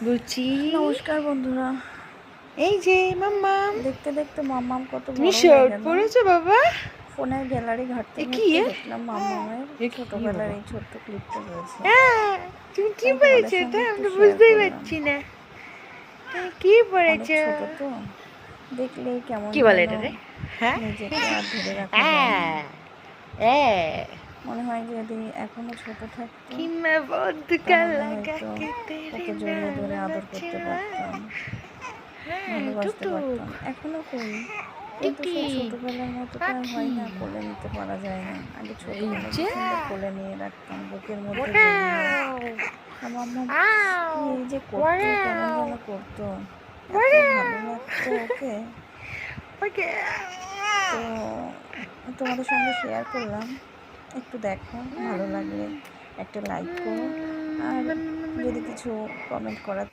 বুচি নমস্কার বন্ধুরা। এই যে মাম্মাম, দেখতে দেখতে মাম্মাম কত তুমি বড় হয়ে শার্ট গেল। পরেছো বাবা? ফোনের গ্যালারি ঘাটতে এ কি ঘাটতে এ? দেখলাম মাম্মামের এ কি ছোটবেলার বাবা? এই ছোট্ট ক্লিপটা রয়েছে। তুমি কি তাই তোমাদের পরেছো? সঙ্গে এটা একটু আমরা শেয়ার বুঝতেই করলাম। পারছি না। তুমি কি অনেক পরেছো? ছোট তো, দেখলেই কেমন কি বলে যেন এটা রে? হ্যাঁ, নিজেকে আর ধরে রাখা যায় না। মনে হয় যদি এখনো ছোট থাকতো कि मैं बहुत তাহলে लगा হয়তো के কত तेरे জড়িয়ে नाम ধরে আদর করতে नचवा। পারতাম, হ্যাঁ, ভালোবাসতে টুকটুক পারতাম। এখনো করি, কিন্তু সেই টিকটিক ছোটবেলার মতো তো আর হয় পাখি না, কোলে নিতে পারা যায় না। আগে এই ছোটবেলায় কি যে সুন্দর কোলে নিয়ে রাখতাম, বুকের মধ্যে জড়িয়ে। ওয়াও আমার মা কি আও যে করতো, কেমন ওয়াও যেন করতো, এত ভালো ওয়াও লাগতো ওকে। ওকে তো তোমাদের সঙ্গে শেয়ার করলাম, একটু দেখো, ভালো লাগলে একটা লাইক করো, আর যদি কিছু কমেন্ট করার